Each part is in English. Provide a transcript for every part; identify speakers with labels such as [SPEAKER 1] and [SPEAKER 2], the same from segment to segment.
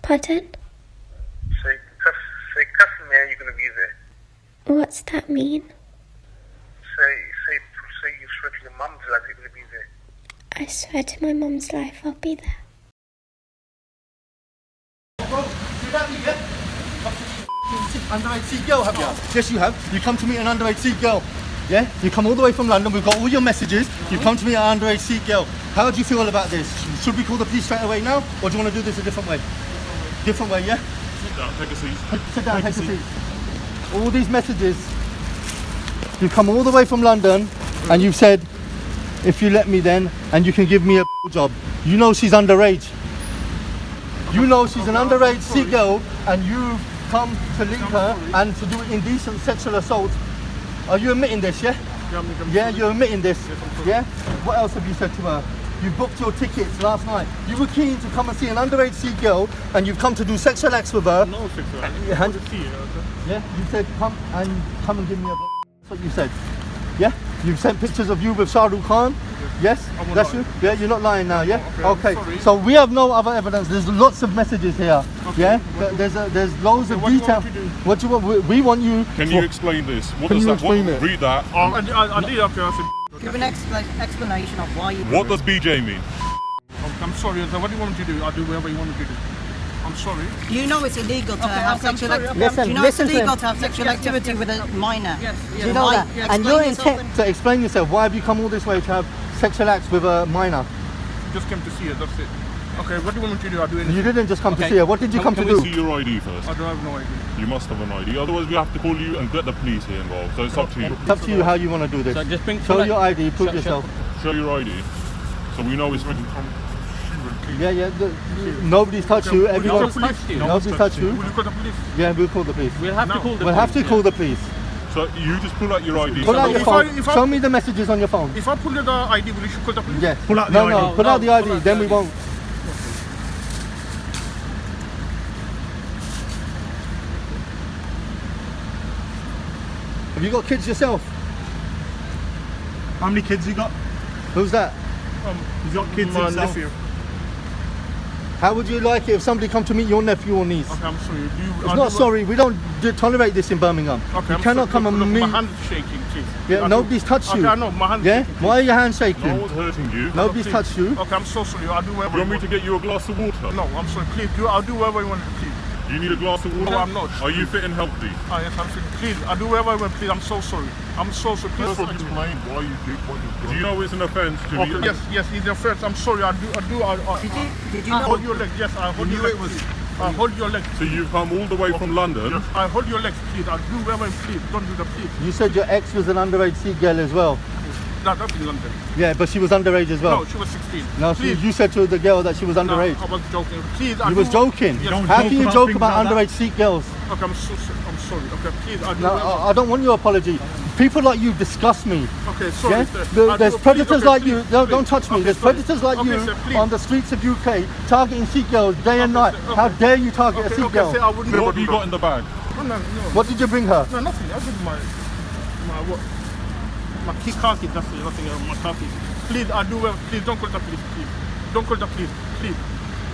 [SPEAKER 1] Pardon?
[SPEAKER 2] Say customer, you're going to be there.
[SPEAKER 1] What's that mean?
[SPEAKER 2] Say you swear to your mum's life, you're going to be there.
[SPEAKER 1] I swear to my mum's life, I'll be there.
[SPEAKER 3] Underage Sikh girl, have you? Yes, you have. You come to meet an underage Sikh girl. Yeah? You come all the way from London. We've got all your messages. You come to meet an underage Sikh girl. How do you feel about this? Should we call the police straight away now, or do you want to do this a different way? Different way, yeah?
[SPEAKER 4] Sit down, take a seat.
[SPEAKER 3] Sit down, take a seat. All these messages. You come all the way from London, and you've said, if you let me then, and you can give me a job. You know she's underage. You know she's an underage Sikh girl, and you've come to link her and to do indecent sexual assault. Are you admitting this, yeah? Yeah, you're admitting this, yeah? What else have you said to her? You booked your tickets last night. You were keen to come and see an underage Sikh girl, and you've come to do sexual acts with her.
[SPEAKER 4] No sexual acts.
[SPEAKER 3] Yeah, you said come and give me a. That's what you said. Yeah, you've sent pictures of you with Shah Rukh Khan. Yes, that's you. Yeah, you're not lying now. Yeah. Okay. So we have no other evidence. There's lots of messages here.
[SPEAKER 4] Okay.
[SPEAKER 3] Yeah. There's loads of detail. What do you want? We want you.
[SPEAKER 4] Can you explain this? What
[SPEAKER 3] Can
[SPEAKER 4] does
[SPEAKER 3] you
[SPEAKER 4] that?
[SPEAKER 3] explain it?
[SPEAKER 4] Read that.
[SPEAKER 5] I did. Okay.
[SPEAKER 6] Give an explanation of why you.
[SPEAKER 4] What does BJ mean?
[SPEAKER 5] I'm sorry. What do you want me to do? I'll do whatever you want me to do. I'm sorry.
[SPEAKER 6] You know it's illegal to have sexual activity.
[SPEAKER 3] Listen,
[SPEAKER 6] you know it's illegal to have sexual activity with a minor.
[SPEAKER 5] Yes.
[SPEAKER 3] Do you know that? And your intent to explain yourself. Why have you come all this way to have sexual acts with a minor?
[SPEAKER 5] Just came to see her. That's it. Okay. What do you want me to do? I'll do anything.
[SPEAKER 3] You didn't just come to see her. What did you come to do?
[SPEAKER 4] Can we see your ID first?
[SPEAKER 5] I don't have no idea.
[SPEAKER 4] You must have an ID. Otherwise, we have to call you and get the police here involved. So it's up to you.
[SPEAKER 3] It's up to you how you want to do this.
[SPEAKER 7] So just
[SPEAKER 3] show your ID. Prove yourself.
[SPEAKER 4] Show your ID. So we know it's ready.
[SPEAKER 3] Yeah. Nobody's touched you. Everyone's
[SPEAKER 7] touched you.
[SPEAKER 3] Nobody's touched you.
[SPEAKER 5] Will you call the police?
[SPEAKER 3] Yeah, we'll call the police.
[SPEAKER 7] We'll have to call the police.
[SPEAKER 3] We'll have to call the police.
[SPEAKER 4] So you just pull out your ID.
[SPEAKER 3] Pull out your
[SPEAKER 5] If
[SPEAKER 3] phone.
[SPEAKER 5] I- if I-
[SPEAKER 3] Show me the messages on your phone.
[SPEAKER 5] If I pull out the ID, will you call the police?
[SPEAKER 3] Yeah.
[SPEAKER 5] Pull out the
[SPEAKER 3] No,
[SPEAKER 5] ID.
[SPEAKER 3] pull out the ID. Then we won't. Have you got kids yourself?
[SPEAKER 8] How many kids you got?
[SPEAKER 3] Who's that?
[SPEAKER 8] He's got kids
[SPEAKER 5] My
[SPEAKER 8] himself.
[SPEAKER 5] nephew.
[SPEAKER 3] How would you like it if somebody come to meet your nephew or niece?
[SPEAKER 5] Okay, I'm sorry.
[SPEAKER 3] It's not sorry. We don't tolerate this in Birmingham.
[SPEAKER 5] Okay,
[SPEAKER 3] you cannot come and meet.
[SPEAKER 5] My hand's shaking, please.
[SPEAKER 3] Yeah, nobody's touched you.
[SPEAKER 5] Okay, I know. My hand's
[SPEAKER 3] Yeah?
[SPEAKER 5] shaking.
[SPEAKER 3] Why are your hands shaking?
[SPEAKER 4] No one's hurting you.
[SPEAKER 3] Nobody's
[SPEAKER 5] Please.
[SPEAKER 3] touched you.
[SPEAKER 5] Okay, I'm so sorry. I'll do whatever
[SPEAKER 4] You want me to get you a glass of water?
[SPEAKER 5] No, I'm sorry. Please, I'll do whatever you want to do, please.
[SPEAKER 4] You need a glass of water?
[SPEAKER 5] No, I'm not.
[SPEAKER 4] Are you fit and healthy?
[SPEAKER 5] Oh, yes, I'm feeling. Please, I'll do whatever I want, please. I'm so sorry. I'm so sorry. Please.
[SPEAKER 4] Just explain why you did what you did. Do you know it's an offence to
[SPEAKER 5] Okay,
[SPEAKER 4] be...
[SPEAKER 5] yes, it's a first. I'm sorry. I'll
[SPEAKER 6] Did you
[SPEAKER 5] I'll
[SPEAKER 6] know?
[SPEAKER 5] hold your leg. Yes, I'll hold your leg. I'll hold your leg.
[SPEAKER 4] So you've come all the way from London?
[SPEAKER 5] I'll hold your legs, please. I'll do whatever, please. Don't do the please.
[SPEAKER 3] You said your ex was an underage Sikh girl as well.
[SPEAKER 5] No, that's in London.
[SPEAKER 3] Yeah, but she was underage as well.
[SPEAKER 5] No, she was 16.
[SPEAKER 3] No,
[SPEAKER 5] please.
[SPEAKER 3] you said to the girl that she was underage.
[SPEAKER 5] No, I was joking. Please,
[SPEAKER 3] You was joking?
[SPEAKER 5] Yes.
[SPEAKER 8] Don't
[SPEAKER 3] How
[SPEAKER 8] joke
[SPEAKER 3] can you
[SPEAKER 8] about
[SPEAKER 3] joke
[SPEAKER 8] things
[SPEAKER 3] about
[SPEAKER 8] like
[SPEAKER 3] underage Sikh girls?
[SPEAKER 5] Okay, I'm sorry. Okay, please, I'll do
[SPEAKER 3] No,
[SPEAKER 5] whatever.
[SPEAKER 3] I don't want your apology. People like you disgust me.
[SPEAKER 5] Okay, sorry,
[SPEAKER 3] Yeah?
[SPEAKER 5] sir. I'll
[SPEAKER 3] There's
[SPEAKER 5] do-
[SPEAKER 3] predators
[SPEAKER 5] please,
[SPEAKER 3] like
[SPEAKER 5] okay,
[SPEAKER 3] you.
[SPEAKER 5] please,
[SPEAKER 3] Don't
[SPEAKER 5] please.
[SPEAKER 3] touch me.
[SPEAKER 5] Okay,
[SPEAKER 3] There's
[SPEAKER 5] sorry.
[SPEAKER 3] predators like
[SPEAKER 5] Okay,
[SPEAKER 3] you
[SPEAKER 5] sir, please.
[SPEAKER 3] on the streets of UK targeting Sikh girls day and night.
[SPEAKER 5] sir, okay.
[SPEAKER 3] How dare you target a Sikh girl?
[SPEAKER 5] sir, I wouldn't
[SPEAKER 4] What have you got in the bag?
[SPEAKER 5] No.
[SPEAKER 3] What did you bring her?
[SPEAKER 5] No, nothing. I did my key car keys. That's it. Nothing. My car keys. Please, I'll do well. Please don't call the police. Please, don't call the police. Please,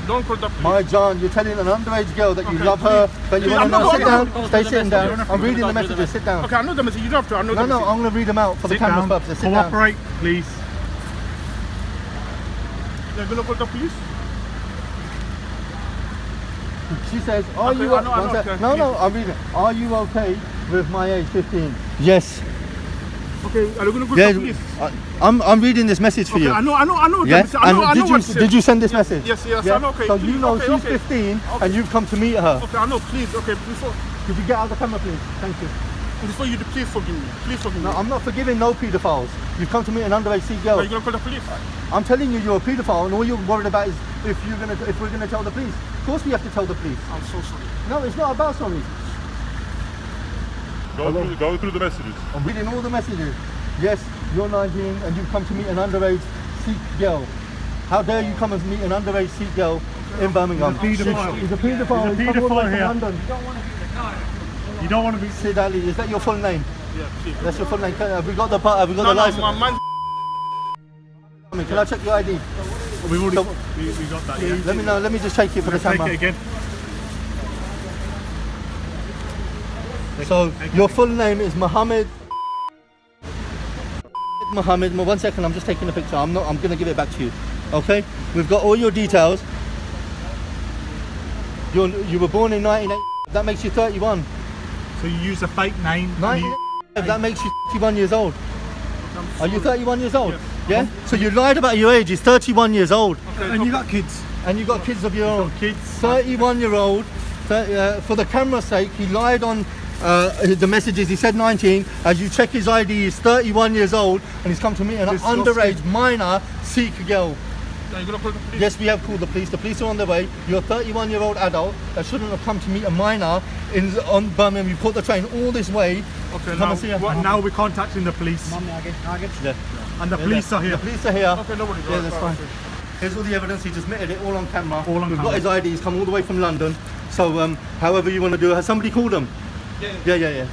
[SPEAKER 5] don't call the police.
[SPEAKER 3] My John, you're telling an underage girl that you
[SPEAKER 5] Okay,
[SPEAKER 3] love her,
[SPEAKER 5] please.
[SPEAKER 3] that you
[SPEAKER 5] Please,
[SPEAKER 3] want
[SPEAKER 5] I'm
[SPEAKER 3] to know.
[SPEAKER 5] not
[SPEAKER 3] Sit
[SPEAKER 5] going
[SPEAKER 3] down. Stay sitting down.
[SPEAKER 7] to
[SPEAKER 3] I'm reading the
[SPEAKER 7] read the
[SPEAKER 3] messages. Sit down.
[SPEAKER 5] Okay, I know the message. You don't have to. I know the
[SPEAKER 3] No,
[SPEAKER 5] message.
[SPEAKER 3] I'm going to read them out for the
[SPEAKER 8] Sit
[SPEAKER 3] camera
[SPEAKER 8] down.
[SPEAKER 3] purposes. Sit down.
[SPEAKER 8] Cooperate, please.
[SPEAKER 5] They're gonna call the police.
[SPEAKER 3] She says, are
[SPEAKER 5] Okay,
[SPEAKER 3] you
[SPEAKER 5] I know,
[SPEAKER 3] one sec.
[SPEAKER 5] okay,
[SPEAKER 3] No, I'm reading. Are you okay with my age 15? Yes.
[SPEAKER 5] Okay, are you gonna call
[SPEAKER 3] Yeah,
[SPEAKER 5] the police?
[SPEAKER 3] I'm reading this message for
[SPEAKER 5] Okay,
[SPEAKER 3] you.
[SPEAKER 5] I know.
[SPEAKER 3] Yeah?
[SPEAKER 5] I know
[SPEAKER 3] And
[SPEAKER 5] what it
[SPEAKER 3] did you send this
[SPEAKER 5] Yes,
[SPEAKER 3] message?
[SPEAKER 5] yes,
[SPEAKER 3] Yeah?
[SPEAKER 5] I know, okay,
[SPEAKER 3] So
[SPEAKER 5] please,
[SPEAKER 3] you know
[SPEAKER 5] okay,
[SPEAKER 3] she's
[SPEAKER 5] okay.
[SPEAKER 3] 15
[SPEAKER 5] Okay.
[SPEAKER 3] and you've come to meet her.
[SPEAKER 5] Okay, I know. Please, okay, before
[SPEAKER 3] Could you get out of the camera, please? Thank you.
[SPEAKER 5] you do, please forgive me. Please forgive me.
[SPEAKER 3] No, I'm not forgiving no paedophiles. You've come to meet an underage Sikh girl.
[SPEAKER 5] Are you gonna call the police?
[SPEAKER 3] I'm telling you, you're a paedophile, and all you're worried about is if we're gonna tell the police. Of course, we have to tell the police.
[SPEAKER 5] I'm so sorry.
[SPEAKER 3] No, it's not about sorry.
[SPEAKER 4] Go through the messages.
[SPEAKER 3] I'm reading all the messages. Yes, you're 19 and you've come to meet an underage Sikh girl. How dare you come and meet an underage Sikh girl in Birmingham?
[SPEAKER 8] He's a paedophile.
[SPEAKER 3] He's a paedophile.
[SPEAKER 8] He's a
[SPEAKER 3] He's come all the way
[SPEAKER 8] paedophile
[SPEAKER 3] from
[SPEAKER 8] here.
[SPEAKER 3] London.
[SPEAKER 8] You don't want to be...
[SPEAKER 3] Sid Ali, is that your full name?
[SPEAKER 5] Yeah, please.
[SPEAKER 3] That's your full name. Have we got the license?
[SPEAKER 5] My man.
[SPEAKER 3] Can I check your ID?
[SPEAKER 8] We've already
[SPEAKER 3] So-
[SPEAKER 8] we got that, yeah.
[SPEAKER 3] Let me know. Let me just check it for the
[SPEAKER 8] Take
[SPEAKER 3] camera.
[SPEAKER 8] it again.
[SPEAKER 3] So your full name is Mohammed. Mohammed, 1 second, I'm just taking a picture. I'm going to give it back to you. Okay? We've got all your details. You were born in 1980. That makes you 31.
[SPEAKER 8] So you use a fake name.
[SPEAKER 3] 1985, that makes you 31 years old. Are you 31 years old? Yeah? So you lied about your age. He's 31 years old.
[SPEAKER 8] And you got kids.
[SPEAKER 3] And you got kids of your own.
[SPEAKER 8] Kids.
[SPEAKER 3] 31-year-old. For the camera's sake, he lied on the messages. He said 19. As you check his ID, he's 31 years old, and he's come to meet an underage minor Sikh girl.
[SPEAKER 5] Are you gonna call the police?
[SPEAKER 3] Yes, we have called the police. The police are on their way. You're a 31-year-old adult that shouldn't have come to meet a minor on Birmingham. You put the train all this way.
[SPEAKER 5] Okay,
[SPEAKER 3] Come and see her.
[SPEAKER 8] And now we're contacting the police.
[SPEAKER 3] Yeah.
[SPEAKER 8] And the police are here.
[SPEAKER 3] The police are here.
[SPEAKER 5] Okay, nobody.
[SPEAKER 3] Yeah, that's fine. Here's all the evidence. He just admitted it all on camera.
[SPEAKER 8] All on
[SPEAKER 3] We've
[SPEAKER 8] camera.
[SPEAKER 3] got his ID. He's come all the way from London. So, however you want to do it. Has somebody called him? Yeah.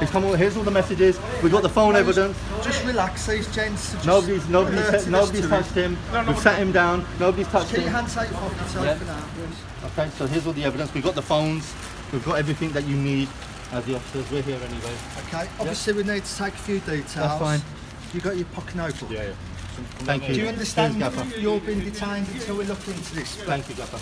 [SPEAKER 3] He's come. Here's all the messages. We've got the phone evidence.
[SPEAKER 7] Just relax, these gents. Just
[SPEAKER 3] Nobody's touched him. We've sat him down. Nobody's touched
[SPEAKER 7] Keep your
[SPEAKER 3] him.
[SPEAKER 7] hands safe off yourself
[SPEAKER 3] Yeah.
[SPEAKER 7] for now, please.
[SPEAKER 3] Okay, so here's all the evidence. We've got the phones. We've got everything that you need as the officers. We're here anyway.
[SPEAKER 7] Okay, obviously we need to take a few details.
[SPEAKER 3] That's fine.
[SPEAKER 7] You got your pocket notebook?
[SPEAKER 8] Yeah.
[SPEAKER 3] Thank you.
[SPEAKER 7] Do you understand
[SPEAKER 3] Cheers, Gaffer.
[SPEAKER 7] you're being detained until we look into this?
[SPEAKER 3] Thank you, Gaffer.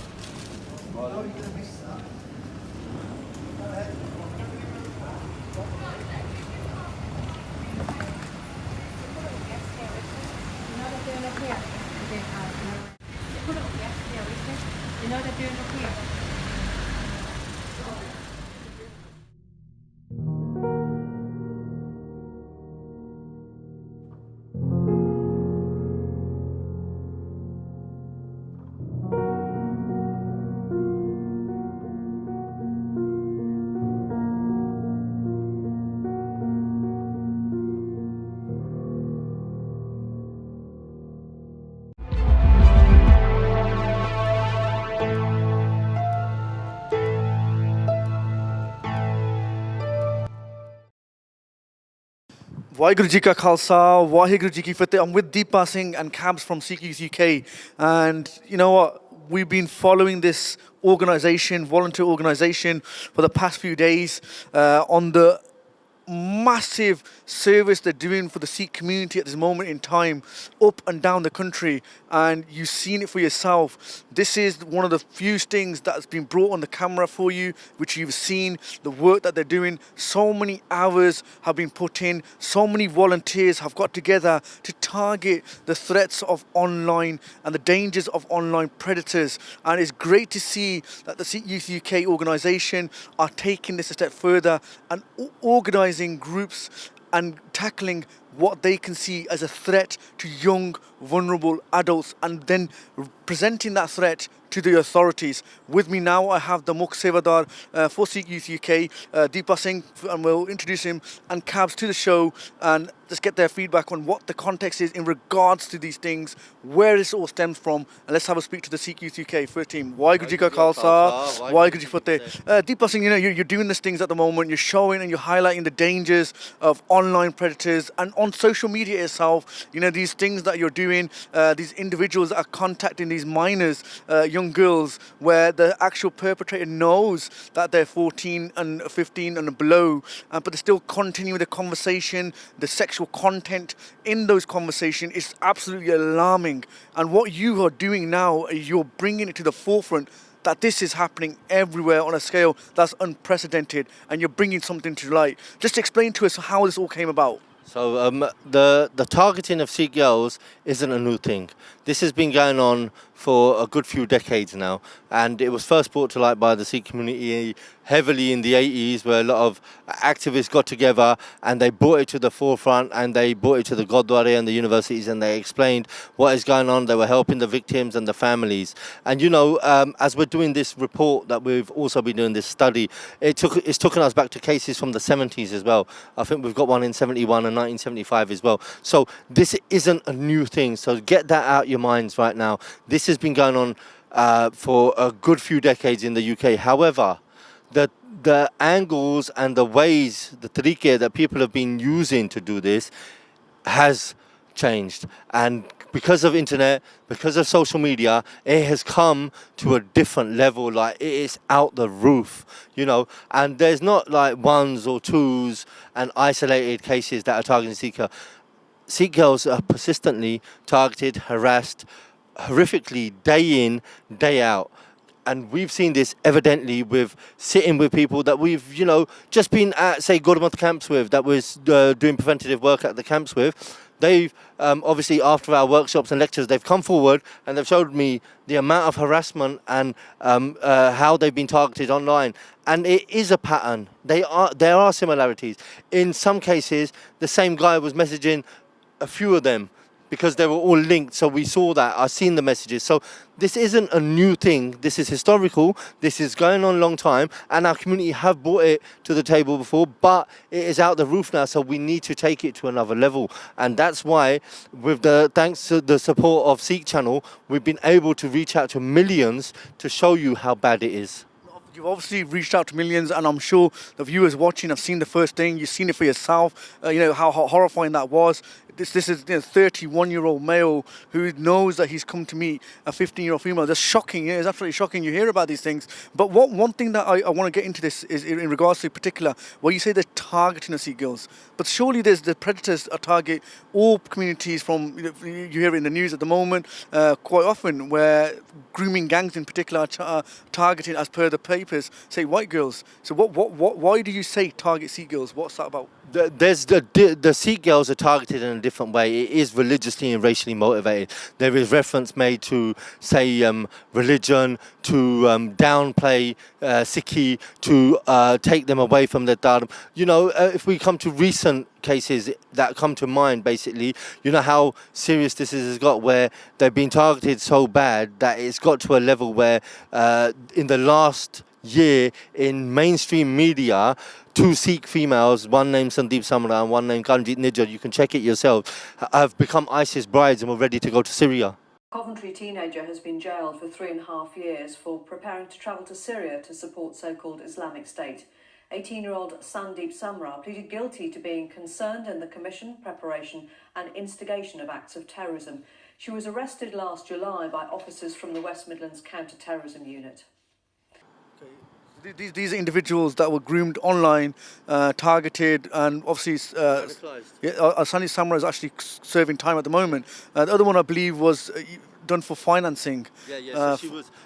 [SPEAKER 9] Waheguru Ji Ka Khalsa, Waheguru Ji Ki Fateh. I'm with Deepa Singh and Cabs from Sikh Youth UK. And you know what? We've been following this organisation, volunteer organisation, for the past few days on the massive service they're doing for the Sikh community at this moment in time, up and down the country, and you've seen it for yourself. This is one of the few things that's been brought on the camera for you, which you've seen, the work that they're doing. So many hours have been put in, so many volunteers have got together to target the threats of online and the dangers of online predators. And it's great to see that the Sikh Youth UK organisation are taking this a step further and organising groups and tackling what they can see as a threat to young, vulnerable adults, and then presenting that threat to the authorities. With me now, I have the Mukh Sevadar for Sikh Youth UK, Deepa Singh, and we'll introduce him, and Cabs to the show, and just get their feedback on what the context is in regards to these things, where this all stems from, and let's have a speak to the Sikh Youth UK first team. Waheguru Ji Ka Khalsa, Waheguru Ji Fateh. Deepa Singh, you know, you're doing these things at the moment, you're showing and you're highlighting the dangers of online predators, and on social media itself, you know, these things that you're doing, these individuals that are contacting these minors, young girls, where the actual perpetrator knows that they're 14 and 15 and below, but they still continue the conversation, the sexual content in those conversations is absolutely alarming. And what you are doing now, you're bringing it to the forefront that this is happening everywhere on a scale that's unprecedented, and you're bringing something to light. Just explain to us how this all came about.
[SPEAKER 3] So the targeting of Sikh girls isn't a new thing. This has been going on for a good few decades now, and it was first brought to light by the Sikh community heavily in the 80s, where a lot of activists got together and they brought it to the forefront, and they brought it to the Gurdwara and the universities, and they explained what is going on. They were helping the victims and the families. And you know, as we're doing this report, that we've also been doing this study, it's taken us back to cases from the 70s as well. I think we've got one in 71 and 1975 as well. So this isn't a new thing. So get that out your minds right now. This has been going on for a good few decades in the UK. However, the angles and the ways, the tariqe that people have been using to do this has changed. And because of internet, because of social media, it has come to a different level. Like, it is out the roof, you know. And there's not like ones or twos and isolated cases that are targeting Sikh girls are persistently targeted, harassed, horrifically, day in, day out. And we've seen this evidently with sitting with people that we've, you know, just been at, say, Groomers camps with, that was doing preventative work at the camps with. They've, obviously, after our workshops and lectures, they've come forward and they've showed me the amount of harassment and how they've been targeted online. And it is a pattern. There are similarities. In some cases, the same guy was messaging a few of them, because they were all linked. So we saw that. I've seen the messages. So this isn't a new thing. This is historical. This is going on a long time. And our community have brought it to the table before, but it is out the roof now. So we need to take it to another level. And that's why, thanks to the support of Sikh Channel, we've been able to reach out to millions to show you how bad it is.
[SPEAKER 9] You've obviously reached out to millions, and I'm sure the viewers watching have seen the first thing. You've seen it for yourself. You know how horrifying that was. This is a 31-year-old male who knows that he's come to meet a 15-year-old female. That's shocking. It's absolutely shocking. You hear about these things. But one thing that I want to get into this is in regards to particular, where you say they're targeting the Sikh girls. But surely there's the predators target all communities from, you hear it in the news at the moment, quite often, where grooming gangs in particular are targeting, as per the papers, say white girls. So why do you say target Sikh girls? What's that about?
[SPEAKER 3] The Sikh girls are targeted in a different way. It is religiously and racially motivated. There is reference made to, say, religion, to downplay Sikhi, to take them away from their dharma. You know, if we come to recent cases that come to mind, basically, you know how serious this has got, where they've been targeted so bad that it's got to a level where in the last year in mainstream media, 2 Sikh females, one named Sandeep Samra and one named Karanjit Nijjar, you can check it yourself, have become ISIS brides and were ready to go to Syria.
[SPEAKER 10] Coventry teenager has been jailed for 3.5 years for preparing to travel to Syria to support so-called Islamic State. 18-year-old Sandeep Samra pleaded guilty to being concerned in the commission, preparation and instigation of acts of terrorism. She was arrested last July by officers from the West Midlands Counter-Terrorism Unit.
[SPEAKER 9] These are individuals that were groomed online, targeted, and obviously Sandeep Samra is actually serving time at the moment. The other one, I believe, was done for financing.
[SPEAKER 3] So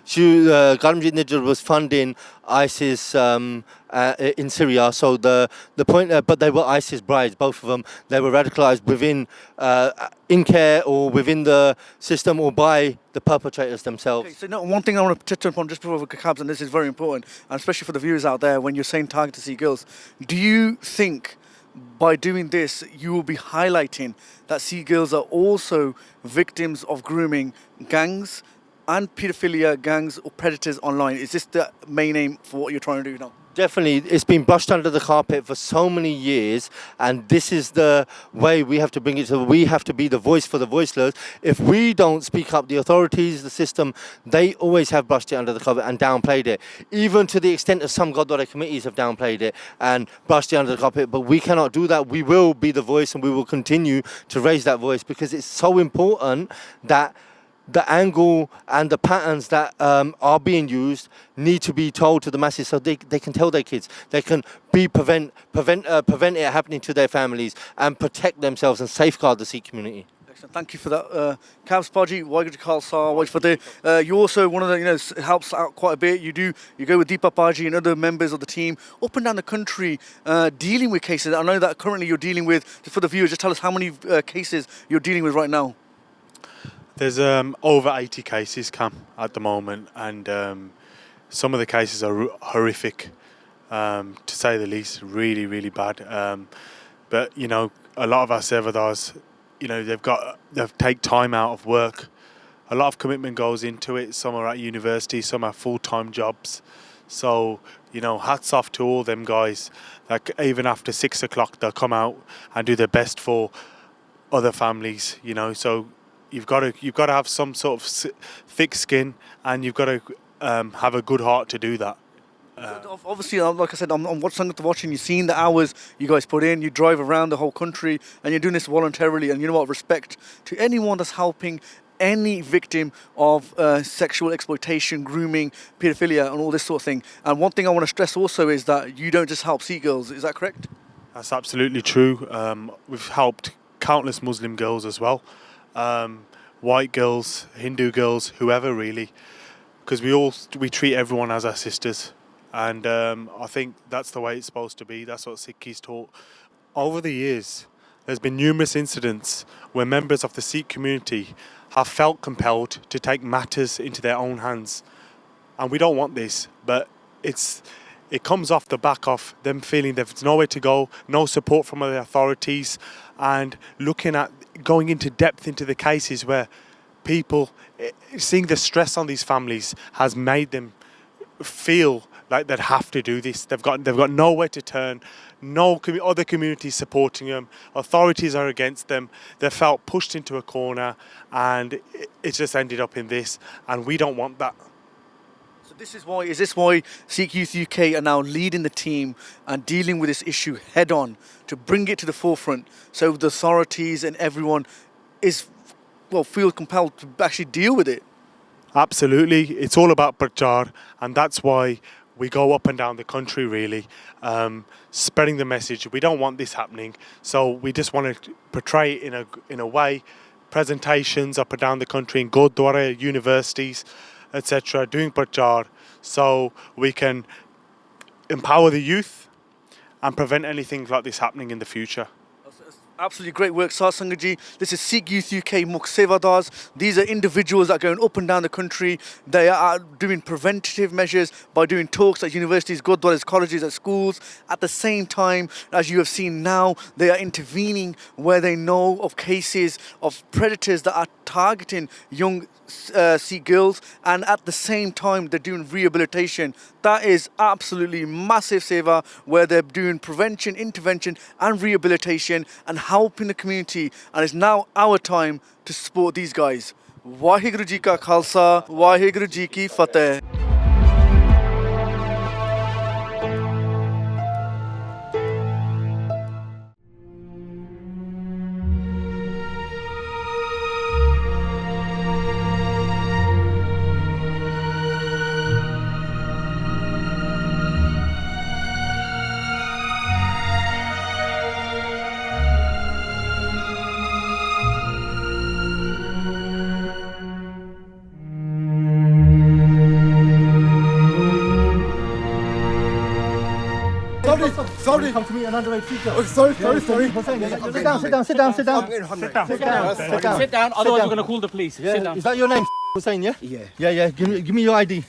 [SPEAKER 3] Karanjit Nijjar was funding ISIS in Syria. So the point, but they were ISIS brides, both of them. They were radicalised within, in care or within the system or by the perpetrators themselves.
[SPEAKER 9] Okay, so no, one thing I want to touch upon just before we cabs, and this is very important, and especially for the viewers out there, when you're saying target to Sikh girls, do you think by doing this you will be highlighting that Sikh girls are also victims of grooming gangs and paedophilia gangs or predators online? Is this the main aim for what you're trying to do now?
[SPEAKER 3] Definitely, it's been brushed under the carpet for so many years, and this is the way we have to bring it. So we have to be the voice for the voiceless. If we don't speak up, the authorities, the system, they always have brushed it under the carpet and downplayed it, even to the extent of some Gurdwara committees have downplayed it and brushed it under the carpet. But we cannot do that. We will be the voice, and we will continue to raise that voice, because it's so important that the angle and the patterns that are being used need to be told to the masses, so they can tell their kids. They can prevent it happening to their families and protect themselves and safeguard the Sikh community.
[SPEAKER 9] Excellent. Thank you for that. Cabs Paji, Waheguru Khalsa, Waheguru Fateh. You also one of the helps out quite a bit. You go with Deepa Paji and other members of the team up and down the country dealing with cases. I know that currently you're dealing with, just for the viewers, just tell us how many cases you're dealing with right now.
[SPEAKER 11] There's over 80 cases at the moment, and some of the cases are horrific, to say the least. Really, really bad. But a lot of our servitors, they take time out of work. A lot of commitment goes into it. Some are at university, some are full-time jobs. So hats off to all them guys. Like even after 6 o'clock, they'll come out and do their best for other families. So. You've got to have some sort of thick skin, and you've got to have a good heart to do that.
[SPEAKER 9] Obviously, like I said, I'm watching. You've seen the hours you guys put in. You drive around the whole country, and you're doing this voluntarily. And you know what? Respect to anyone that's helping any victim of sexual exploitation, grooming, paedophilia, and all this sort of thing. And one thing I want to stress also is that you don't just help Sikh girls. Is that correct?
[SPEAKER 11] That's absolutely true. We've helped countless Muslim girls as well, white girls, Hindu girls, whoever really, because we treat everyone as our sisters, and I think that's the way it's supposed to be. That's what Sikhis taught. Over the years, there's been numerous incidents where members of the Sikh community have felt compelled to take matters into their own hands, and we don't want this, but it comes off the back of them feeling there's nowhere to go, no support from the authorities, and looking at going into depth into the cases where people, seeing the stress on these families has made them feel like they have to do this. They've got nowhere to turn, no other communities supporting them, authorities are against them. They felt pushed into a corner, and it's just ended up in this, and we don't want that.
[SPEAKER 9] Is this why Sikh Youth UK are now leading the team and dealing with this issue head on to bring it to the forefront, so the authorities and everyone feel compelled to actually deal with it?
[SPEAKER 11] Absolutely, it's all about prachar, and that's why we go up and down the country really, spreading the message. We don't want this happening, so we just want to portray it in a way, presentations up and down the country in Gurdwara, universities, etc., doing prachar, so we can empower the youth and prevent anything like this happening in the future.
[SPEAKER 9] Absolutely great work, Sar Sangaji. This is Sikh Youth UK Muksevadars. These are individuals that are going up and down the country. They are doing preventative measures by doing talks at universities, gurdwaras, colleges, at schools. At the same time, as you have seen now, they are intervening where they know of cases of predators that are targeting young Sikh girls, and at the same time they're doing rehabilitation. That is absolutely massive seva, where they're doing prevention, intervention and rehabilitation and helping the community, and it's now our time to support these guys. Waheguru Ji Ka Khalsa, Waheguru Ji Ki Fateh.
[SPEAKER 3] Sorry. Come to meet an underage Sikh girl.
[SPEAKER 7] Oh, sorry.
[SPEAKER 3] Sit down.
[SPEAKER 12] Otherwise, we're going to call the police.
[SPEAKER 3] Yeah.
[SPEAKER 12] Sit down.
[SPEAKER 3] Is that your name, Hussein? Yeah. Yeah. Give me your ID.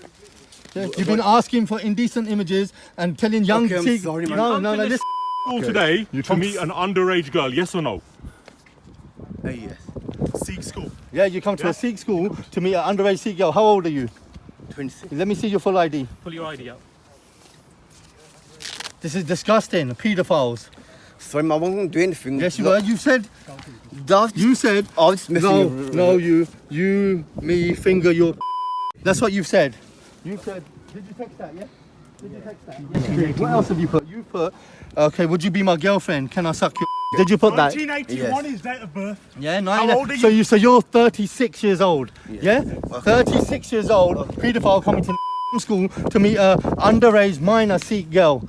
[SPEAKER 3] Yeah. You've been asking for indecent images and telling young Sikh. No. Listen.
[SPEAKER 4] School today to meet an underage girl. Yes or no?
[SPEAKER 7] Yes.
[SPEAKER 4] Sikh school.
[SPEAKER 3] Yeah, you come to a Sikh school to meet an underage Sikh girl. How old are you?
[SPEAKER 7] 26.
[SPEAKER 3] Let me see your full ID.
[SPEAKER 12] Pull your ID out.
[SPEAKER 3] This is disgusting. Paedophiles.
[SPEAKER 7] Sorry, I wasn't doing anything.
[SPEAKER 3] Yes, you were. You said. You said.
[SPEAKER 7] I was messing.
[SPEAKER 3] No. You, me, finger your. That's what you've said. You said. Did you text that? Yeah. Did you text that? Yes. What else have you put? You put. Okay. Would you be my girlfriend? Can I suck your? Did you put that?
[SPEAKER 8] 1981 is date of birth.
[SPEAKER 3] Yeah,
[SPEAKER 8] How old are you?
[SPEAKER 3] So you're 36 years old. Yeah. 36 years old. Paedophile coming to school to meet a underage minor Sikh girl.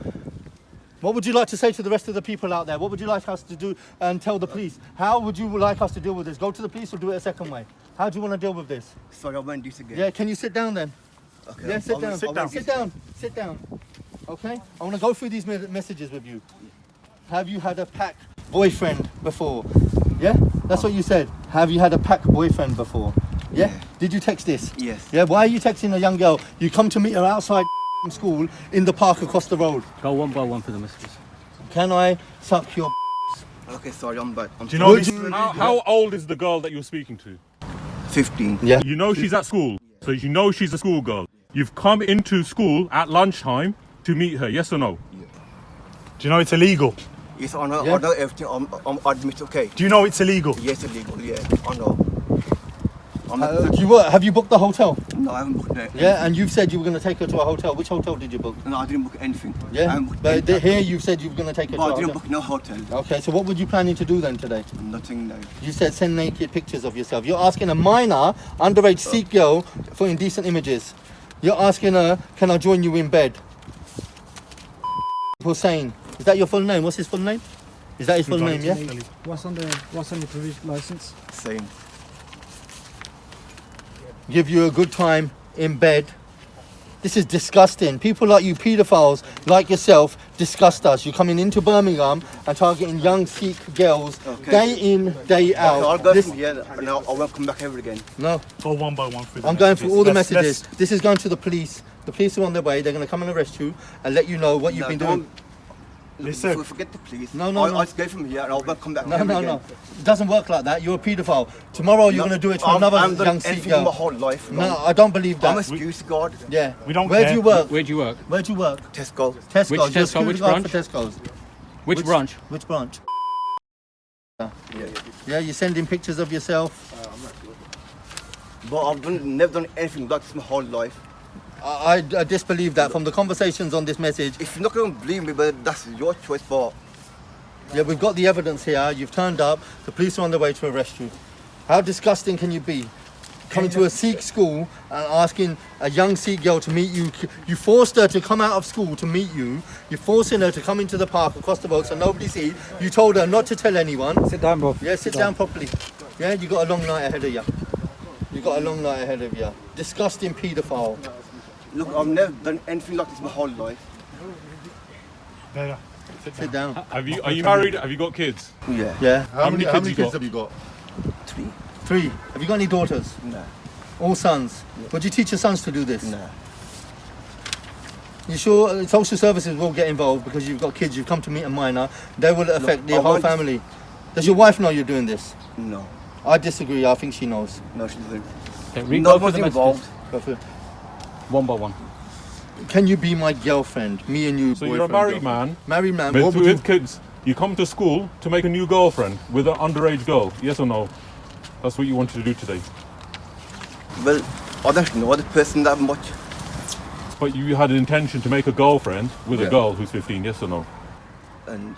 [SPEAKER 3] What would you like to say to the rest of the people out there? What would you like us to do and tell the police? How would you like us to deal with this? Go to the police or do it a second way? How do you want to deal with this?
[SPEAKER 7] Sorry, I won't do this again.
[SPEAKER 3] Yeah, can you sit down then?
[SPEAKER 7] Okay.
[SPEAKER 3] Yeah, sit down. Sit down. Okay? I want to go through these messages with you. Have you had a pack boyfriend before? Yeah? That's what you said. Have you had a pack boyfriend before? Yeah? Did you text this?
[SPEAKER 7] Yes.
[SPEAKER 3] Yeah, why are you texting a young girl? You come to meet her outside school in the park across the road.
[SPEAKER 12] Go one by one for the messages.
[SPEAKER 3] Can I suck your
[SPEAKER 7] Okay, sorry, I'm back.
[SPEAKER 4] Do you know how old is the girl that you're speaking to?
[SPEAKER 7] 15.
[SPEAKER 3] Yeah.
[SPEAKER 4] You know she's at school, so you know she's a schoolgirl. You've come into school at lunchtime to meet her, yes or no?
[SPEAKER 7] Yeah.
[SPEAKER 11] Do you know it's illegal?
[SPEAKER 7] Yes, I know. I know everything. I'm admit, okay.
[SPEAKER 11] Do you know it's illegal?
[SPEAKER 7] Yes, illegal. Yeah, I know.
[SPEAKER 3] Have you booked the hotel?
[SPEAKER 7] No, I haven't booked it.
[SPEAKER 3] Yeah, and you've said you were going to take her to a hotel. Which hotel did you book?
[SPEAKER 7] No, I didn't book anything. I
[SPEAKER 3] Yeah,
[SPEAKER 7] haven't booked
[SPEAKER 3] but
[SPEAKER 7] anything.
[SPEAKER 3] here you've said you were going to take her to a
[SPEAKER 7] But I
[SPEAKER 3] hotel.
[SPEAKER 7] didn't book no hotel.
[SPEAKER 3] Okay, so what were you planning to do then today?
[SPEAKER 7] Nothing, no.
[SPEAKER 3] You said send naked pictures of yourself. You're asking a minor, underage Sikh girl for indecent images. You're asking her, can I join you in bed? Hussein. Is that your full name? What's his full name? Is that his full name, yeah?
[SPEAKER 8] What's on the provisional license?
[SPEAKER 7] Same.
[SPEAKER 3] Give you a good time in bed. This is disgusting. People like you, paedophiles like yourself, disgust us. You're coming into Birmingham and targeting young Sikh girls day in, day out.
[SPEAKER 7] I'll go from here and I won't come back ever again.
[SPEAKER 3] No.
[SPEAKER 8] Go one by one through the
[SPEAKER 3] I'm going through all the
[SPEAKER 8] Let's-
[SPEAKER 3] messages. This is going to the police. The police are on their way. They're going to come and arrest you and let you know what you've been doing.
[SPEAKER 8] Listen.
[SPEAKER 7] Forget the police.
[SPEAKER 3] No.
[SPEAKER 7] I'll just go from here and I won't come back ever again.
[SPEAKER 3] No. It doesn't work like that. You're a paedophile. Tomorrow you're going to do it to another
[SPEAKER 7] I've done
[SPEAKER 3] young Sikh
[SPEAKER 7] anything in my
[SPEAKER 3] girl.
[SPEAKER 7] whole life.
[SPEAKER 3] No, I don't believe that.
[SPEAKER 7] I'm a security guard.
[SPEAKER 3] Yeah.
[SPEAKER 8] We don't
[SPEAKER 3] Where
[SPEAKER 8] care.
[SPEAKER 3] do you work?
[SPEAKER 12] Where do you work?
[SPEAKER 3] Where do you work?
[SPEAKER 7] Tesco.
[SPEAKER 3] Tesco's.
[SPEAKER 12] Which
[SPEAKER 3] You're a
[SPEAKER 12] Tesco?
[SPEAKER 3] security
[SPEAKER 12] Which
[SPEAKER 3] guard
[SPEAKER 12] branch?
[SPEAKER 3] for Tesco's.
[SPEAKER 12] Which branch?
[SPEAKER 3] Which branch? Yeah, you're sending pictures of yourself.
[SPEAKER 7] But I've never done anything like this my whole life.
[SPEAKER 3] I disbelieve that from the conversations on this message.
[SPEAKER 7] If you're not going to believe me, but that's your choice. But
[SPEAKER 3] Yeah, we've got the evidence here. You've turned up. The police are on their way to arrest you. How disgusting can you be? Coming to a Sikh school and asking a young Sikh girl to meet you. You forced her to come out of school to meet you. You're forcing her to come into the park across the road so nobody sees. You told her not to tell anyone.
[SPEAKER 8] Sit down, bro.
[SPEAKER 3] Yeah, sit down properly. Yeah, you got a long night ahead of you. You got a long night ahead of you. Disgusting paedophile.
[SPEAKER 7] look, I've never done anything like this my whole life.
[SPEAKER 8] There.
[SPEAKER 3] Sit down.
[SPEAKER 4] Are you married? Have you got kids?
[SPEAKER 7] Yeah.
[SPEAKER 3] Yeah.
[SPEAKER 4] How many kids
[SPEAKER 3] have you got?
[SPEAKER 7] 3.
[SPEAKER 3] 3. Have you got any daughters?
[SPEAKER 7] No.
[SPEAKER 3] All sons. Would you teach your sons to do this?
[SPEAKER 7] No.
[SPEAKER 3] You sure social services will get involved because you've got kids, you've come to meet a minor, they will affect your whole family. Does your wife know you're doing this?
[SPEAKER 7] No.
[SPEAKER 3] I disagree, I think she knows.
[SPEAKER 7] No, she doesn't.
[SPEAKER 12] Okay, read
[SPEAKER 7] No
[SPEAKER 12] go through
[SPEAKER 7] one's
[SPEAKER 12] the
[SPEAKER 7] involved.
[SPEAKER 12] messages.
[SPEAKER 3] Go for it.
[SPEAKER 12] One by one.
[SPEAKER 3] Can you be my girlfriend? Me and you.
[SPEAKER 4] So you're a married man.
[SPEAKER 3] Married man.
[SPEAKER 4] With,
[SPEAKER 3] What would you?
[SPEAKER 4] with kids. You come to school to make a new girlfriend with an underage girl. Yes or no? That's what you wanted to do today.
[SPEAKER 7] Well, I don't know the person that much.
[SPEAKER 4] But you had an intention to make a girlfriend with
[SPEAKER 3] Yeah.
[SPEAKER 4] a girl who's 15. Yes or no?
[SPEAKER 7] And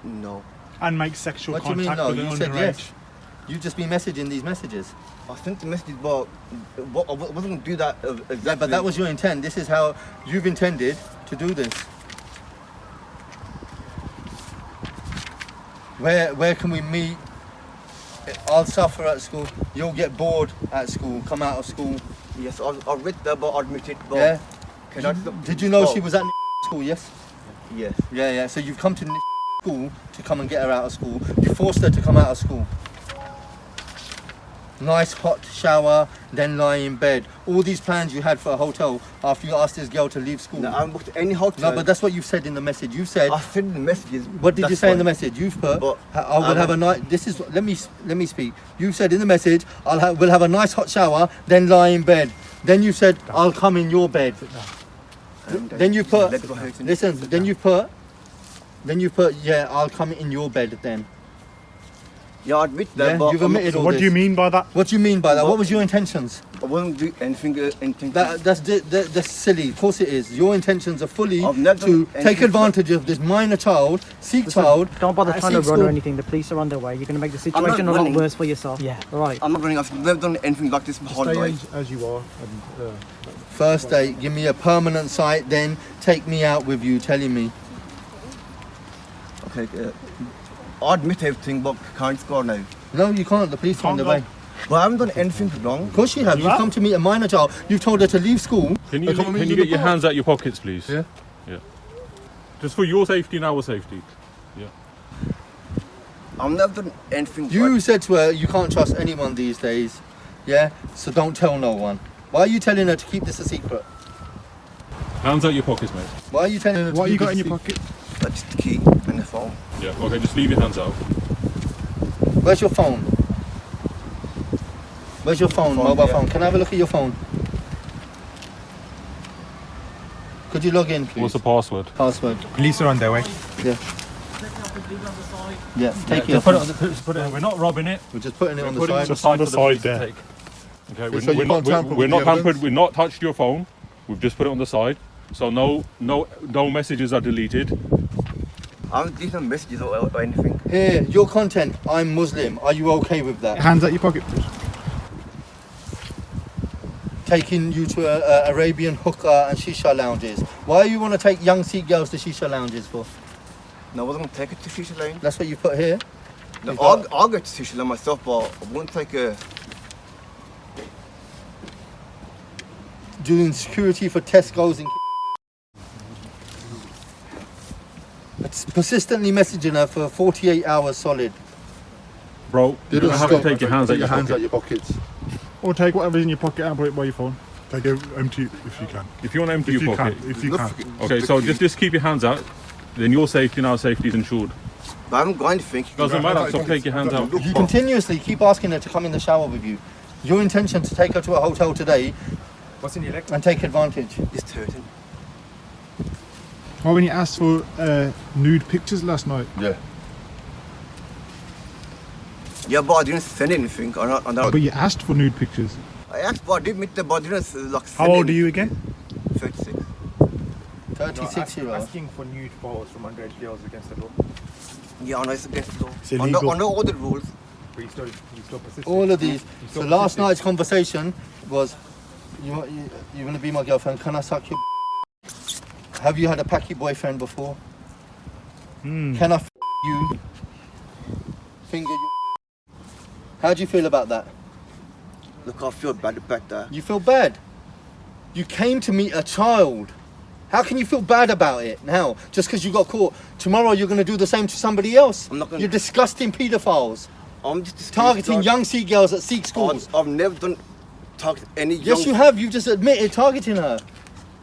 [SPEAKER 7] no.
[SPEAKER 8] And make sexual
[SPEAKER 3] What do you mean
[SPEAKER 8] contact
[SPEAKER 3] no?
[SPEAKER 8] with
[SPEAKER 3] You
[SPEAKER 8] an
[SPEAKER 3] said
[SPEAKER 8] underage.
[SPEAKER 3] yes. You've just been messaging these messages.
[SPEAKER 7] I sent the message, but I wasn't going to do that exactly.
[SPEAKER 3] Yeah, but that was your intent. This is how you've intended to do this. Where can we meet? I'll suffer at school. You'll get bored at school. Come out of school.
[SPEAKER 7] Yes, I read that, but I admit it. But
[SPEAKER 3] Yeah.
[SPEAKER 7] Can I stop?
[SPEAKER 3] Did you know
[SPEAKER 7] Stop.
[SPEAKER 3] she was at school? Yes.
[SPEAKER 7] Yes.
[SPEAKER 3] Yeah. So you've come to school to come and get her out of school. You forced her to come out of school. Nice hot shower, then lie in bed. All these plans you had for a hotel after you asked this girl to leave school.
[SPEAKER 7] No, I haven't booked any hotel.
[SPEAKER 3] No, but that's what you've said in the message. You said.
[SPEAKER 7] I said the messages.
[SPEAKER 3] What did you
[SPEAKER 7] that's
[SPEAKER 3] say in the
[SPEAKER 7] fine.
[SPEAKER 3] message? You've put.
[SPEAKER 7] But
[SPEAKER 3] I will have a night. This is. Let me speak. You said in the message, we'll have a nice hot shower, then lie in bed. Then you said, I'll come in your bed. Then you put.
[SPEAKER 7] Let go ahead and
[SPEAKER 3] Listen.
[SPEAKER 7] sit
[SPEAKER 3] Then
[SPEAKER 7] down.
[SPEAKER 3] you put. Then you put. Yeah, I'll come in your bed then.
[SPEAKER 7] Yeah, I admit that.
[SPEAKER 3] Yeah,
[SPEAKER 7] but
[SPEAKER 3] you've admitted all
[SPEAKER 8] What
[SPEAKER 3] this.
[SPEAKER 8] do you mean by that?
[SPEAKER 3] What do you mean by that? What was your intentions?
[SPEAKER 7] I wasn't doing anything.
[SPEAKER 3] That's silly. Of course it is. Your intentions are fully
[SPEAKER 7] I've never
[SPEAKER 3] to
[SPEAKER 7] done
[SPEAKER 3] take
[SPEAKER 7] anything-
[SPEAKER 3] advantage of this minor child, Sikh child.
[SPEAKER 13] Don't bother
[SPEAKER 3] at
[SPEAKER 13] trying to
[SPEAKER 3] Sikh
[SPEAKER 13] run
[SPEAKER 3] school.
[SPEAKER 13] or anything. The police are on their way. You're going to make the
[SPEAKER 7] I'm not
[SPEAKER 13] situation a lot
[SPEAKER 7] running.
[SPEAKER 13] worse for yourself. Yeah. All right.
[SPEAKER 7] I'm not running. I've never done anything like this my whole
[SPEAKER 8] Stay
[SPEAKER 7] life.
[SPEAKER 8] as you are. And,
[SPEAKER 3] First date, give me a permanent site, then take me out with you, telling me.
[SPEAKER 7] Okay. I admit everything, but can't score now.
[SPEAKER 3] No, you can't. The police are on
[SPEAKER 8] Can't
[SPEAKER 3] their
[SPEAKER 8] go.
[SPEAKER 3] way.
[SPEAKER 7] But I haven't done anything wrong.
[SPEAKER 3] Of course you have. You've come to meet a minor child. You've told her to leave school.
[SPEAKER 4] Can you
[SPEAKER 3] to come and meet
[SPEAKER 4] can you
[SPEAKER 3] in the
[SPEAKER 4] get your
[SPEAKER 3] park.
[SPEAKER 4] hands out your pockets, please?
[SPEAKER 3] Yeah.
[SPEAKER 4] Yeah. Just for your safety and our safety. Yeah.
[SPEAKER 7] I've never done anything.
[SPEAKER 3] You said to her, you can't trust anyone these days. Yeah? So don't tell no one. Why are you telling her to keep this a secret?
[SPEAKER 4] Hands out your pockets, mate.
[SPEAKER 3] Why are you telling her to
[SPEAKER 8] what
[SPEAKER 3] keep
[SPEAKER 8] you got
[SPEAKER 3] this
[SPEAKER 8] in your
[SPEAKER 3] a secret?
[SPEAKER 8] pocket?
[SPEAKER 7] That's the key and the phone.
[SPEAKER 4] Yeah. Okay. Just leave your hands out.
[SPEAKER 3] Where's your phone? Where's your phone? Mobile phone. Can I have a look at your phone? Could you log in, please?
[SPEAKER 4] What's the password?
[SPEAKER 3] Password.
[SPEAKER 8] Police are on their way.
[SPEAKER 3] Yeah. Yeah, take
[SPEAKER 4] Yeah,
[SPEAKER 3] your
[SPEAKER 4] put
[SPEAKER 3] phone.
[SPEAKER 4] it, put it, we're not robbing it.
[SPEAKER 3] We're just putting it on the
[SPEAKER 4] We're putting
[SPEAKER 3] side.
[SPEAKER 4] it on the side
[SPEAKER 8] the
[SPEAKER 4] for the police
[SPEAKER 8] side
[SPEAKER 4] to
[SPEAKER 8] there.
[SPEAKER 4] take. Okay,
[SPEAKER 3] So you can't tamper
[SPEAKER 4] we're
[SPEAKER 3] with
[SPEAKER 4] not
[SPEAKER 3] the
[SPEAKER 4] tampered.
[SPEAKER 3] evidence?
[SPEAKER 4] We've not touched your phone. We've just put it on the side. So no messages are deleted.
[SPEAKER 7] I haven't these no messages or anything.
[SPEAKER 3] Here, your content. I'm Muslim. Are you okay with that?
[SPEAKER 8] Hands out your pocket, please.
[SPEAKER 3] Taking you to a Arabian hookah and shisha lounges. Why do you want to take young Sikh girls to shisha lounges for?
[SPEAKER 7] No, I wasn't gonna take it to Shisha Lane.
[SPEAKER 3] That's what you put here.
[SPEAKER 7] No,
[SPEAKER 3] You've got-
[SPEAKER 7] I'll go to Shisha Lane myself, but I won't take a.
[SPEAKER 3] Doing security for Tesco's and it's persistently messaging her for 48 hours solid.
[SPEAKER 4] Bro, you don't have to take your hands out your pocket.
[SPEAKER 3] your pockets.
[SPEAKER 8] Or take whatever's in your pocket and put it by your phone. Take it empty if you can.
[SPEAKER 4] If you want to empty
[SPEAKER 8] If
[SPEAKER 4] your
[SPEAKER 8] you
[SPEAKER 4] pocket.
[SPEAKER 8] can. If you can.
[SPEAKER 4] Okay, so just keep your hands out. Then your safety and our safety is ensured.
[SPEAKER 7] But I haven't got anything.
[SPEAKER 4] Doesn't matter, so take your hands out.
[SPEAKER 3] You continuously keep asking her to come in the shower with you. Your intention to take her to a hotel today
[SPEAKER 8] What's in your leg?
[SPEAKER 3] and take advantage.
[SPEAKER 7] It's hurting.
[SPEAKER 8] Oh, when you asked for nude pictures last night.
[SPEAKER 3] Yeah.
[SPEAKER 7] Yeah, but I didn't send anything. On that.
[SPEAKER 8] But you asked for nude pictures.
[SPEAKER 7] I asked, but I did meet the but I didn't like.
[SPEAKER 8] How old are you again?
[SPEAKER 7] 36.
[SPEAKER 3] 36-year-old.
[SPEAKER 8] Asking for nude photos from underage girls against the law.
[SPEAKER 7] Yeah, I know it's against the law.
[SPEAKER 8] It's
[SPEAKER 7] I know,
[SPEAKER 8] illegal.
[SPEAKER 7] I know all the rules.
[SPEAKER 8] But you still persist.
[SPEAKER 3] All of these. So last night's conversation was, you're going to be my girlfriend. Can I suck your? Have you had a packy boyfriend before? Can I you? Finger you? How do you feel about that?
[SPEAKER 7] Look, I feel bad about that.
[SPEAKER 3] You feel bad? You came to meet a child. How can you feel bad about it now? Just because you got caught. Tomorrow you're going to do the same to somebody else.
[SPEAKER 7] I'm not gonna-
[SPEAKER 3] You're disgusting paedophiles.
[SPEAKER 7] I'm just
[SPEAKER 3] Targeting young Sikh girls at Sikh schools.
[SPEAKER 7] I've never done target any young.
[SPEAKER 3] Yes, you have. You've just admitted targeting her.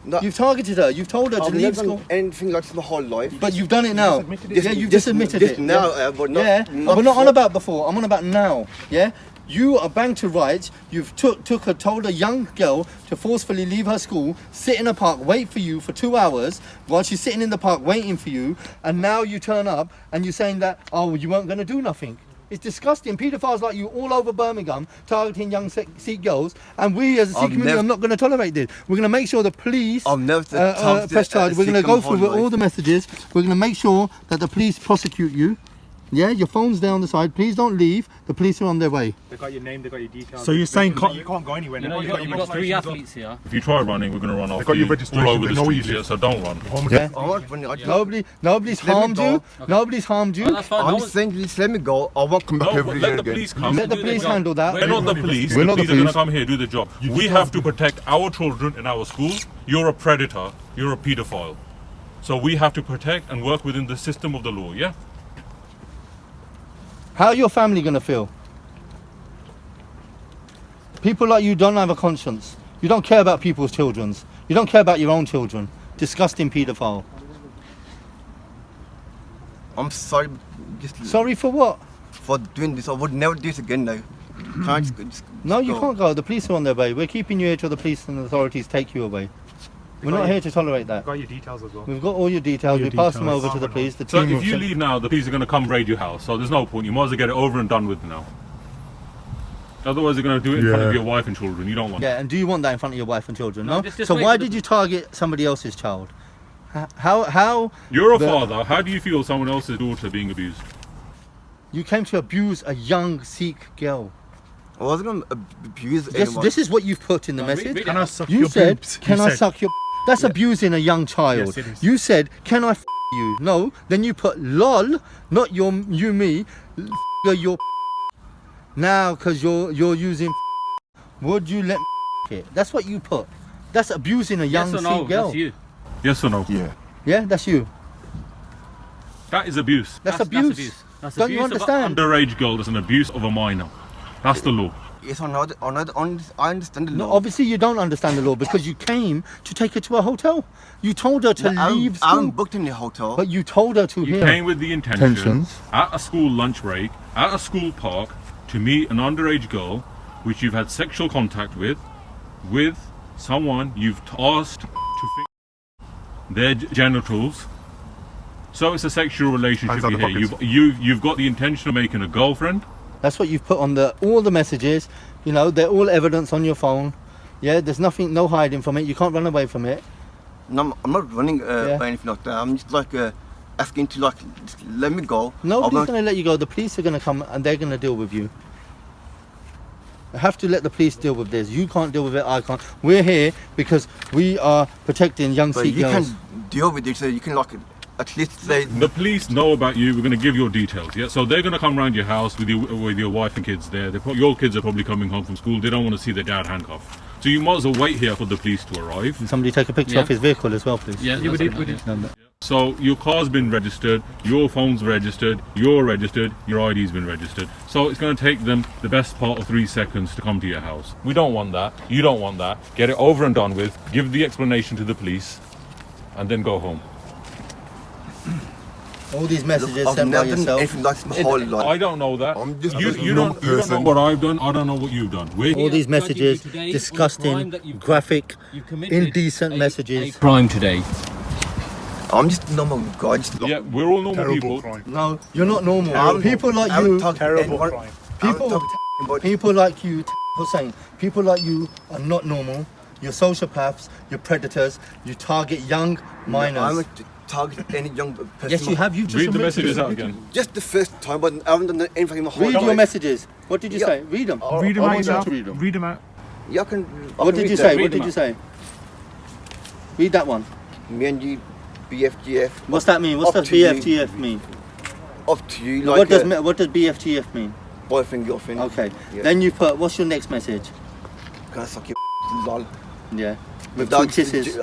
[SPEAKER 7] No,
[SPEAKER 3] You've targeted her. You've told her to
[SPEAKER 7] I've
[SPEAKER 3] leave
[SPEAKER 7] never
[SPEAKER 3] school.
[SPEAKER 7] done anything like this my whole life.
[SPEAKER 3] But you've done it now. Yeah, you've just admitted it.
[SPEAKER 7] now,
[SPEAKER 3] yeah.
[SPEAKER 7] but not.
[SPEAKER 3] Yeah, we're not on about before. I'm on about now. Yeah, you are bang to rights. You've told a young girl to forcefully leave her school, sit in a park, wait for you for 2 hours while she's sitting in the park waiting for you, and now you turn up and you're saying that you weren't going to do nothing. It's disgusting. Paedophiles like you all over Birmingham targeting young Sikh girls, and we as a Sikh community are not going to tolerate this. We're going to make sure the police press charge. We're going to go through all the messages. We're going to make sure that the police prosecute you. Yeah, your phone's there on the side. Please don't leave. The police are on their way.
[SPEAKER 8] They got your name, they got your details. So you're saying you can't go anywhere.
[SPEAKER 12] You know, you've got 3 athletes here.
[SPEAKER 4] If you try running, we're going to run off
[SPEAKER 8] got your
[SPEAKER 4] you
[SPEAKER 8] registration,
[SPEAKER 4] all over the
[SPEAKER 8] they know
[SPEAKER 4] streets
[SPEAKER 8] you.
[SPEAKER 4] here, so don't run.
[SPEAKER 3] Yeah. Nobody's harmed you. Nobody's harmed you.
[SPEAKER 12] That's fine.
[SPEAKER 7] I'm just saying, just let me go. I won't come back
[SPEAKER 4] No,
[SPEAKER 7] every
[SPEAKER 4] let
[SPEAKER 7] year
[SPEAKER 4] the
[SPEAKER 7] again.
[SPEAKER 4] police come.
[SPEAKER 3] Let the police handle that.
[SPEAKER 4] We're not the police.
[SPEAKER 3] We're
[SPEAKER 4] The
[SPEAKER 3] not the
[SPEAKER 4] police are going to
[SPEAKER 3] police.
[SPEAKER 4] come here, do the job. We have to protect our children in our school. You're a predator. You're a paedophile. So we have to protect and work within the system of the law, yeah?
[SPEAKER 3] How are your family going to feel? People like you don't have a conscience. You don't care about people's children. You don't care about your own children. Disgusting paedophile.
[SPEAKER 7] I'm sorry. Just
[SPEAKER 3] Sorry for what?
[SPEAKER 7] for doing this. I would never do this again now. Can I just
[SPEAKER 3] No, you
[SPEAKER 7] go?
[SPEAKER 3] can't go. The police are on their way. We're keeping you here till the police and the authorities take you away. We're not here to tolerate that.
[SPEAKER 8] Got your details as well.
[SPEAKER 3] We've got all your details. We pass them over to the police. The
[SPEAKER 4] So
[SPEAKER 3] team
[SPEAKER 4] if you leave now, the police are going to come raid your house. So there's no point. You might as well get it over and done with now. Otherwise, they're going to do it in front of your wife and children. You don't want
[SPEAKER 3] Yeah, and do you want that in front of your wife and children? No.
[SPEAKER 12] just
[SPEAKER 3] So
[SPEAKER 12] wait
[SPEAKER 3] why
[SPEAKER 12] for the-
[SPEAKER 3] did you target somebody else's child? How?
[SPEAKER 4] You're a
[SPEAKER 3] the-
[SPEAKER 4] father. How do you feel someone else's daughter being abused?
[SPEAKER 3] You came to abuse a young Sikh girl.
[SPEAKER 7] I wasn't going to abuse anyone.
[SPEAKER 3] This is what you've put in the
[SPEAKER 12] No,
[SPEAKER 3] message.
[SPEAKER 12] read
[SPEAKER 8] Can I suck
[SPEAKER 3] You
[SPEAKER 8] your
[SPEAKER 3] said,
[SPEAKER 8] boobs?
[SPEAKER 3] "Can
[SPEAKER 8] You
[SPEAKER 3] I
[SPEAKER 8] said.
[SPEAKER 3] suck your?" That's abusing a young child.
[SPEAKER 8] Yes, it is.
[SPEAKER 3] You said, "Can I you?" No. Then you put "lol," not you me. Your now because you're using. Would you let me it? That's what you put. That's abusing a young
[SPEAKER 12] Yes or no?
[SPEAKER 3] Sikh girl.
[SPEAKER 12] That's you.
[SPEAKER 4] Yes or no?
[SPEAKER 3] Yeah, that's you.
[SPEAKER 4] That is abuse.
[SPEAKER 3] That's abuse.
[SPEAKER 12] That's
[SPEAKER 3] Don't you
[SPEAKER 12] abuse of-
[SPEAKER 3] understand?
[SPEAKER 4] Underage girl is an abuse of a minor. That's the law.
[SPEAKER 7] Yes, I understand the
[SPEAKER 3] No,
[SPEAKER 7] law.
[SPEAKER 3] obviously you don't understand the law because you came to take her to a hotel. You told her to leave
[SPEAKER 7] I
[SPEAKER 3] school,
[SPEAKER 7] haven't booked in the hotel.
[SPEAKER 3] but you told her to
[SPEAKER 4] You
[SPEAKER 3] here.
[SPEAKER 4] came with the intention at a school lunch break, at a school park, to meet an underage girl, which you've had sexual contact with someone you've asked to fix their genitals. So it's a sexual relationship here. You've got the intention of making a girlfriend.
[SPEAKER 3] That's what you've put on all the messages. You know, they're all evidence on your phone. Yeah, there's nothing, no hiding from it. You can't run away from it.
[SPEAKER 7] No, I'm not running or anything like that. I'm just like asking to like just let me go.
[SPEAKER 3] Nobody's going to let you go. The police are going to come and they're going to deal with you. I have to let the police deal with this. You can't deal with it, I can't. We're here because we are protecting young Sikh girls.
[SPEAKER 7] You can deal with it, so you can like at least say...
[SPEAKER 4] The police know about you. We're going to give your details, yeah? So they're going to come around your house with your wife and kids there. Your kids are probably coming home from school. They don't want to see their dad handcuffed. So you might as well wait here for the police to arrive.
[SPEAKER 3] Can somebody take a picture of his vehicle as well, please?
[SPEAKER 12] Yeah, we did.
[SPEAKER 4] So your car's been registered, your phone's registered, you're registered, your ID's been registered. So it's going to take them the best part of 3 seconds to come to your house. We don't want that. You don't want that. Get it over and done with. Give the explanation to the police and then go home.
[SPEAKER 3] All these messages sent by yourself.
[SPEAKER 4] I don't know that. You don't know what I've done. I don't know what you've done.
[SPEAKER 3] All these messages, disgusting, graphic, indecent messages.
[SPEAKER 12] Crime today.
[SPEAKER 7] I'm just a normal guy.
[SPEAKER 4] Yeah, we're all normal people.
[SPEAKER 8] Crime.
[SPEAKER 3] No, you're not normal. People like you.
[SPEAKER 8] Terrible crime.
[SPEAKER 3] People like you, Hussein. People like you are not normal. You're sociopaths. You're predators. You target young minors.
[SPEAKER 7] I'm not targeting any young person.
[SPEAKER 3] Yes, you have. You just
[SPEAKER 4] read the messages out again.
[SPEAKER 7] Just the first time, but I haven't done anything in my whole
[SPEAKER 3] life. Read your messages. What did you say? Read them.
[SPEAKER 8] Read them out yourself. Read them out.
[SPEAKER 7] Yeah, I can.
[SPEAKER 3] What did you say? What did you say? Read that one.
[SPEAKER 7] Me and you, BFGF.
[SPEAKER 3] What's that mean? What's the BFGF mean?
[SPEAKER 7] Up to you. Like
[SPEAKER 3] what does BFGF mean?
[SPEAKER 7] Boyfriend, girlfriend.
[SPEAKER 3] Okay. Yeah. Then you put. What's your next message?
[SPEAKER 7] Can I suck your lol?
[SPEAKER 3] Yeah. With 2 kisses.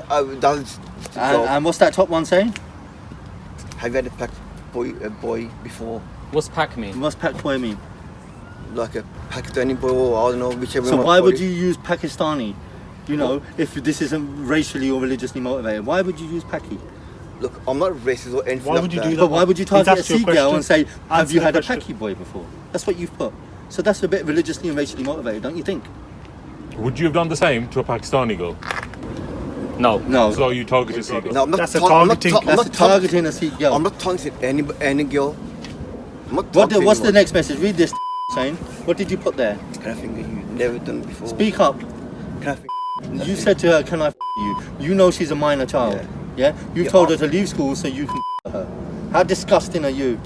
[SPEAKER 7] And
[SPEAKER 3] what's that top one saying?
[SPEAKER 7] Have you had a boy before?
[SPEAKER 12] What's pack mean?
[SPEAKER 3] What's pack boy mean?
[SPEAKER 7] Like a Pakistani boy, or I don't know, whichever.
[SPEAKER 3] So why would you use Pakistani? You know, if this isn't racially or religiously motivated, why would you use Paki?
[SPEAKER 7] Look, I'm not racist or anything.
[SPEAKER 8] Why would you do that?
[SPEAKER 3] But why would you target a Sikh girl and say, have you had a Paki boy before? That's what you've put. So that's a bit religiously and racially motivated, don't you think?
[SPEAKER 4] Would you have done the same to a Pakistani girl?
[SPEAKER 12] No.
[SPEAKER 4] So you targeted a Sikh girl?
[SPEAKER 7] No, I'm not
[SPEAKER 8] That's
[SPEAKER 3] targeting a Sikh girl.
[SPEAKER 7] I'm not targeting any girl.
[SPEAKER 3] What's the next message? Read this saying. What did you put there?
[SPEAKER 7] Can I finger you? Never done before.
[SPEAKER 3] Speak up.
[SPEAKER 7] Can I finger
[SPEAKER 3] you said to her, can I you? You know she's a minor child. Yeah? You've told her to leave school so you can her. How disgusting are you?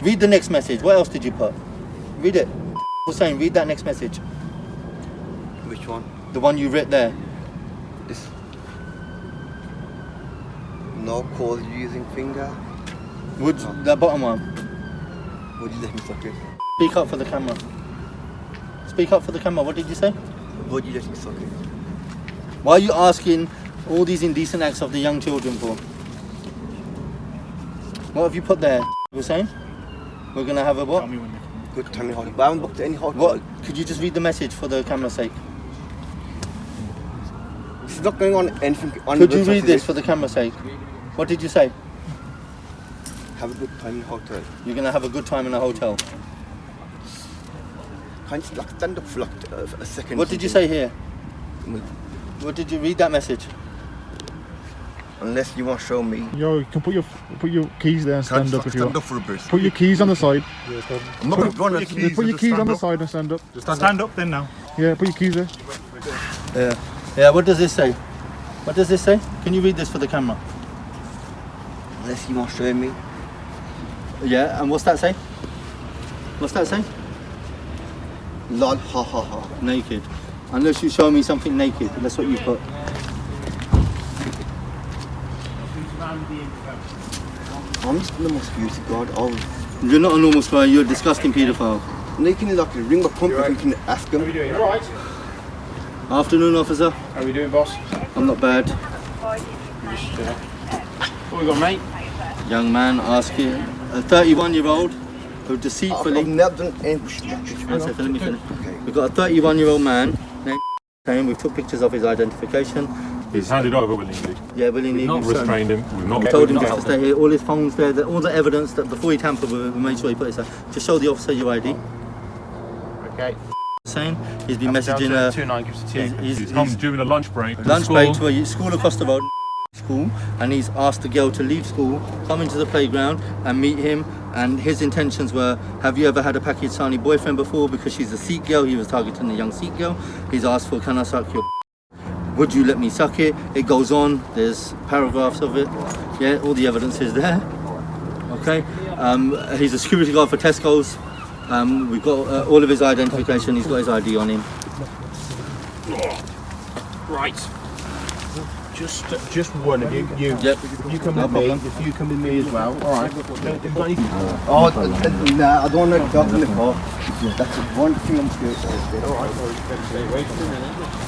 [SPEAKER 3] Read the next message. What else did you put? Read it. Hussein, read that next message.
[SPEAKER 7] Which one?
[SPEAKER 3] The one you read there.
[SPEAKER 7] This. No call using finger.
[SPEAKER 3] The bottom one.
[SPEAKER 7] Would you let me suck it?
[SPEAKER 3] Speak up for the camera. Speak up for the camera. What did you say?
[SPEAKER 7] Would you let me suck it?
[SPEAKER 3] Why are you asking all these indecent acts of the young children for? What have you put there? Hussein? We're going to have a what?
[SPEAKER 7] Good time in hotel. But I haven't booked any hotel.
[SPEAKER 3] What? Could you just read the message for the camera's sake?
[SPEAKER 7] It's not going on anything.
[SPEAKER 3] Could you read this for the camera's sake? What did you say?
[SPEAKER 7] Have a good time in hotel.
[SPEAKER 3] You're going to have a good time in a hotel.
[SPEAKER 7] Can you just like stand up for like a second?
[SPEAKER 3] What did you say here? What did you read that message?
[SPEAKER 7] Unless you want to show me.
[SPEAKER 8] Yo, you can put your keys there and stand up if you want.
[SPEAKER 7] Stand up for a burst.
[SPEAKER 8] Put your keys on the side.
[SPEAKER 7] I'm not going to
[SPEAKER 8] Put your keys on the side and stand up.
[SPEAKER 5] Just stand up then now.
[SPEAKER 8] Yeah, put your keys there.
[SPEAKER 3] Yeah, what does this say? What does this say? Can you read this for the camera?
[SPEAKER 7] Unless you want to show me.
[SPEAKER 3] Yeah, and what's that say? What's that say?
[SPEAKER 7] Lol, ha ha ha.
[SPEAKER 3] Naked. Unless you show me something naked. That's what you put.
[SPEAKER 7] I'm just a normal security guard.
[SPEAKER 3] You're not a normal spy, you're a disgusting paedophile.
[SPEAKER 7] No, you can like ring my pump and you can ask him.
[SPEAKER 5] How are you doing? Alright.
[SPEAKER 3] Afternoon, officer.
[SPEAKER 5] How are you doing, boss?
[SPEAKER 3] I'm not bad.
[SPEAKER 5] What we got, mate?
[SPEAKER 3] Young man asking a 31-year-old who deceitfully...
[SPEAKER 7] I've never done anything.
[SPEAKER 3] One second, let me finish. We've got a 31-year-old man named we took pictures of his identification.
[SPEAKER 4] He's handed over willingly.
[SPEAKER 3] Yeah, willingly.
[SPEAKER 4] We've not restrained him. We've not
[SPEAKER 3] told him just to stay here. All his phones there, all the evidence that before he tampered with it, we made sure he put it there. Just show the officer your ID.
[SPEAKER 5] Okay.
[SPEAKER 3] Saying he's been messaging
[SPEAKER 4] He's come during a lunch break.
[SPEAKER 3] Lunch break to a school across the road. school, and he's asked the girl to leave school, come into the playground and meet him. And his intentions were, have you ever had a Pakistani boyfriend before? Because she's a Sikh girl, he was targeting a young Sikh girl. He's asked for, can I suck your would you let me suck it? It goes on, there's paragraphs of it. Yeah, all the evidence is there. Okay, he's a security guard for Tesco's. We've got all of his identification, he's got his ID on him.
[SPEAKER 14] Right. Just one of you.
[SPEAKER 3] Yep.
[SPEAKER 14] You come with me. If you come with me as well. All right.
[SPEAKER 7] Oh, nah, I don't want to go in the car. That's one thing I'm scared of.
[SPEAKER 14] All right. Wait a minute.